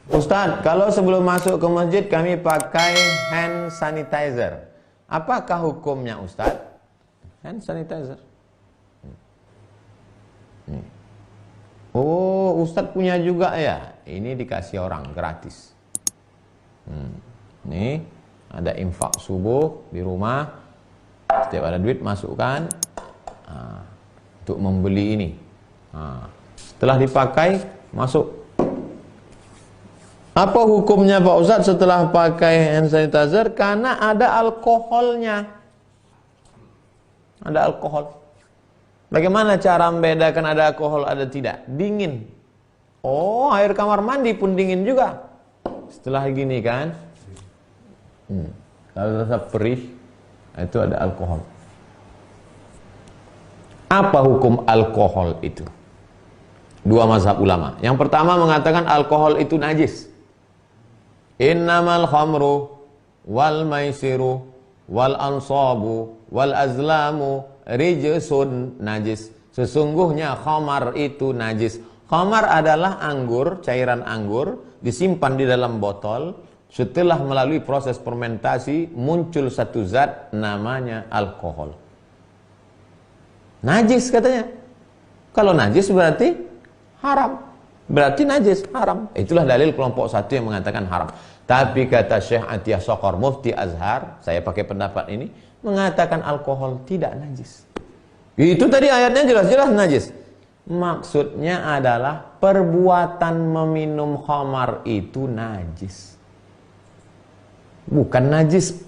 Ustadz, kalau sebelum masuk ke masjid kami pakai hand sanitizer, apakah hukumnya Ustadz? Hand sanitizer. Oh, Ustadz punya juga ya? Ini dikasih orang gratis. Nih, ada infak subuh di rumah. Setiap ada duit masukkan untuk membeli ini. Setelah dipakai, masuk. Apa hukumnya Pak Ustadz setelah pakai hand sanitizer? Karena ada alkoholnya. Ada alkohol. Bagaimana cara membedakan ada alkohol ada tidak? Dingin. Oh, air kamar mandi pun dingin juga. Setelah gini kan. Kalau rasa perih, itu ada alkohol. Apa hukum alkohol itu? Dua mazhab ulama. Yang pertama mengatakan alkohol itu najis. Innamal khamru wal maisiru wal ansabu wal azlamu rijsun najis. Sesungguhnya khamar itu najis. Khamar adalah anggur, cairan anggur disimpan di dalam botol. Setelah melalui proses fermentasi muncul satu zat namanya alkohol. Najis katanya. Kalau najis berarti haram. Berarti najis, haram. Itulah dalil kelompok satu yang mengatakan haram. Tapi kata Syekh Atiyah Sokor, Mufti Azhar, saya pakai pendapat ini, mengatakan alkohol tidak najis. Itu tadi ayatnya jelas-jelas najis. Maksudnya adalah perbuatan meminum khamar itu najis. Bukan najis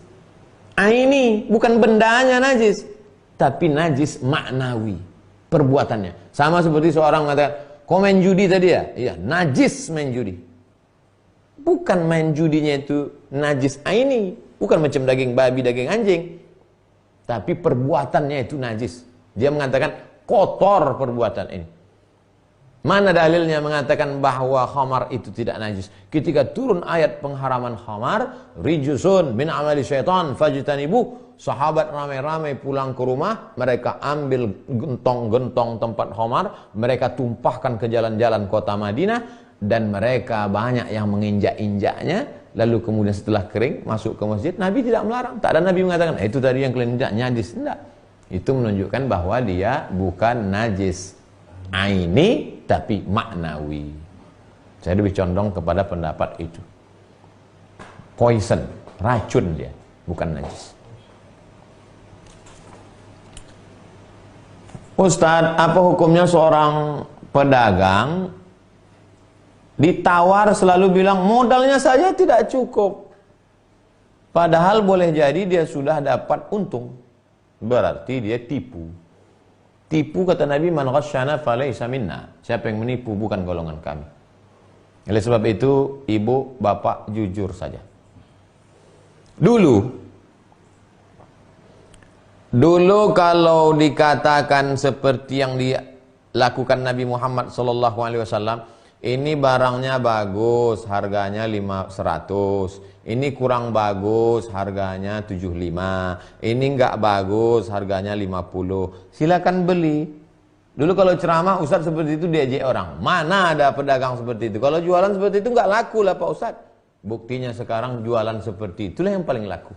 aini, bukan bendanya najis, tapi najis maknawi, perbuatannya. Sama seperti seorang mengatakan, kau main judi tadi ya? Iya, najis main judi. Bukan main judinya itu najis aini, bukan macam daging babi, daging anjing, tapi perbuatannya itu najis. Dia mengatakan kotor perbuatan ini. Mana dalilnya mengatakan bahwa khamar itu tidak najis? Ketika turun ayat pengharaman khamar, rijsun min amali syaitan fajtanibu, sahabat ramai-ramai pulang ke rumah, mereka ambil gentong-gentong tempat khamar, mereka tumpahkan ke jalan-jalan kota Madinah, dan mereka banyak yang menginjak-injaknya. Lalu kemudian setelah kering masuk ke masjid, Nabi tidak melarang. Tak ada Nabi mengatakan itu tadi yang kalian injak najis. Tidak. Itu menunjukkan bahwa dia bukan najis aini, tapi maknawi. Saya lebih condong kepada pendapat itu. Poison, racun dia, bukan najis. Ustadz, apa hukumnya seorang pedagang ditawar selalu bilang modalnya saja tidak cukup, padahal boleh jadi dia sudah dapat untung? Berarti dia tipu. Tipu kata Nabi, man ghasyana falaysa minna. Siapa yang menipu bukan golongan kami. Oleh sebab itu, ibu, bapak jujur saja. Dulu kalau dikatakan seperti yang dilakukan Nabi Muhammad SAW, ini barangnya bagus, harganya 100. Ini kurang bagus, harganya 75. Ini enggak bagus, harganya 50. Silakan beli. Dulu kalau ceramah Ustadz seperti itu diajak orang. Mana ada pedagang seperti itu? Kalau jualan seperti itu enggak laku lah Pak Ustadz. Buktinya sekarang jualan seperti itulah yang paling laku.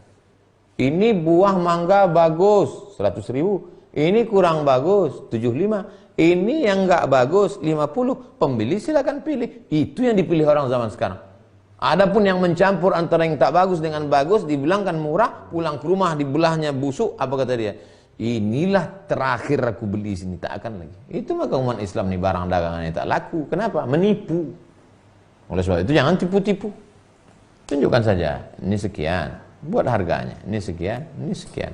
Ini buah mangga bagus, 100.000. Ini kurang bagus, 75. Ini yang enggak bagus, 50. Pembeli silakan pilih. Itu yang dipilih orang zaman sekarang. Adapun yang mencampur antara yang tak bagus dengan bagus, dibilangkan murah, pulang ke rumah dibelahnya busuk, apa kata dia? Inilah terakhir aku beli sini, tak akan lagi. Itu maka umat Islam nih barang dagangannya tak laku. Kenapa? Menipu. Oleh sebab itu jangan tipu-tipu. Tunjukkan saja, ini sekian, buat harganya, ini sekian, ini sekian.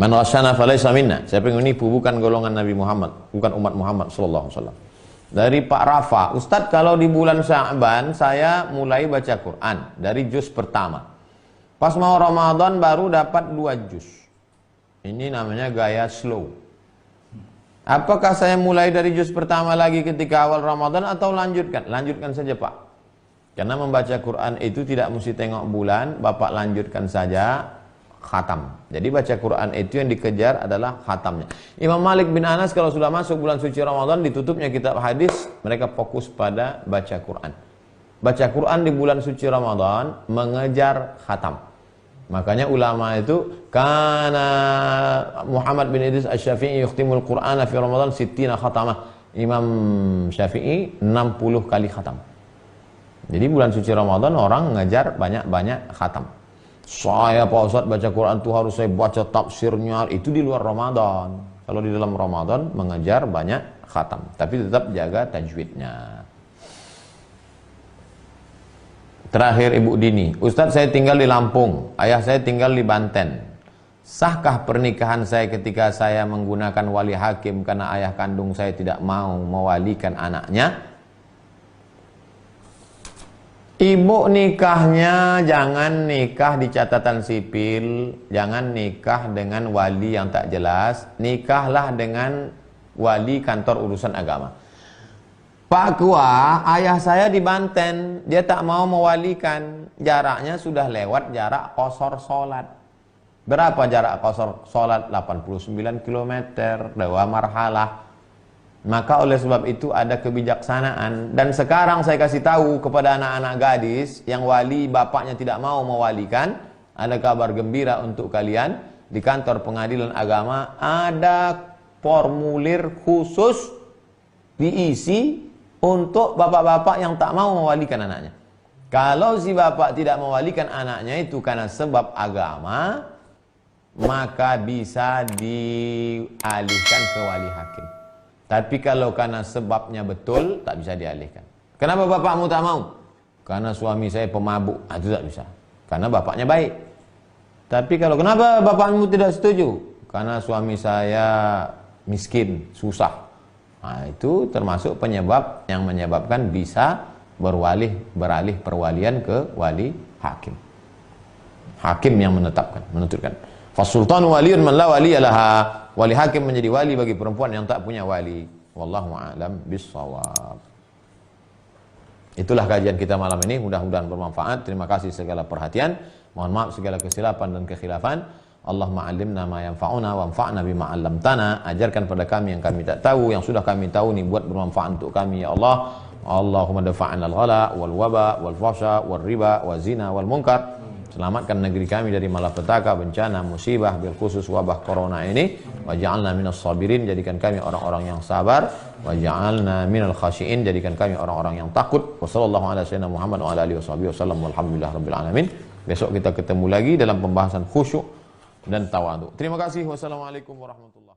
Man ghasyana falaysa minna. Siapa yang menipu bukan golongan Nabi Muhammad, bukan umat Muhammad sallallahu alaihi wasallam. Dari Pak Rafa, Ustadz kalau di bulan Sya'ban saya mulai baca Quran dari juz pertama. Pas mau Ramadan baru dapat 2 juz. Ini namanya gaya slow. Apakah saya mulai dari juz pertama lagi ketika awal Ramadan atau lanjutkan? Lanjutkan saja Pak. Karena membaca Quran itu tidak mesti tengok bulan, Bapak lanjutkan saja. khatam. Jadi baca Quran itu yang dikejar adalah khatamnya. Imam Malik bin Anas kalau sudah masuk bulan suci Ramadan, ditutupnya kitab hadis, mereka fokus pada baca Quran. Baca Quran di bulan suci Ramadan mengejar khatam. Makanya ulama itu, karena Muhammad bin Idris Asy-Syafi'i yukhtimul Qur'ana fi Ramadan sittina khatamah. Imam Syafi'i 60 kali khatam. Jadi bulan suci Ramadan orang ngejar banyak-banyak khatam. Saya Pak Ustadz baca Quran itu harus saya baca tafsirnya, itu di luar Ramadan. Kalau di dalam Ramadan mengejar banyak khatam, tapi tetap jaga tajwidnya. Terakhir Ibu Dini, Ustadz saya tinggal di Lampung, ayah saya tinggal di Banten. Sahkah pernikahan saya ketika saya menggunakan wali hakim karena ayah kandung saya tidak mau mewalikan anaknya? Ibu nikahnya jangan nikah di catatan sipil, jangan nikah dengan wali yang tak jelas, nikahlah dengan wali kantor urusan agama. Pak Kua, ayah saya di Banten, dia tak mau mewalikan, jaraknya sudah lewat jarak qasar sholat. Berapa jarak qasar sholat? 89 km, 2 marhalah. Maka oleh sebab itu ada kebijaksanaan. Dan sekarang saya kasih tahu kepada anak-anak gadis yang wali bapaknya tidak mau mewalikan, ada kabar gembira untuk kalian. Di kantor pengadilan agama ada formulir khusus diisi untuk bapak-bapak yang tak mau mewalikan anaknya. Kalau si bapak tidak mewalikan anaknya itu karena sebab agama, maka bisa dialihkan ke wali hakim. Tapi kalau karena sebabnya betul, tak bisa dialihkan. Kenapa bapakmu tak mau? Karena suami saya pemabuk. Itu tak bisa. Karena bapaknya baik. Tapi kalau kenapa bapakmu tidak setuju? Karena suami saya miskin, susah. Nah, itu termasuk penyebab yang menyebabkan bisa beralih perwalian ke wali hakim. Hakim yang menentukan. Fasultanu waliyun man la waliyalaha. Wali hakim menjadi wali bagi perempuan yang tak punya wali. Wallahu a'lam bissawab. Itulah kajian kita malam ini, mudah-mudahan bermanfaat. Terima kasih segala perhatian. Mohon maaf segala kesilapan dan kekhilafan. Allahumma 'allimna ma yanfa'una wanfa'na bima 'allamtana. Ajarkan pada kami yang kami tak tahu, yang sudah kami tahu ni buat bermanfaat untuk kami ya Allah. Allahumma dafa'na al-ghala wal waba wal fahsya wal riba wal zina wal munkar. Selamatkan negeri kami dari malapetaka, bencana, musibah, bil khusus wabah corona ini. Waj'alna minas sabirin, jadikan kami orang-orang yang sabar. Waj'alna minal khashiin, jadikan kami orang-orang yang takut. Wassallallahu ala sayyidina Muhammad wa ala alihi wasallam. Walhamdulillah rabbil alamin. Besok kita ketemu lagi dalam pembahasan khusyuk dan tawadhu. Terima kasih. Wassalamualaikum warahmatullahi wabarakatuh.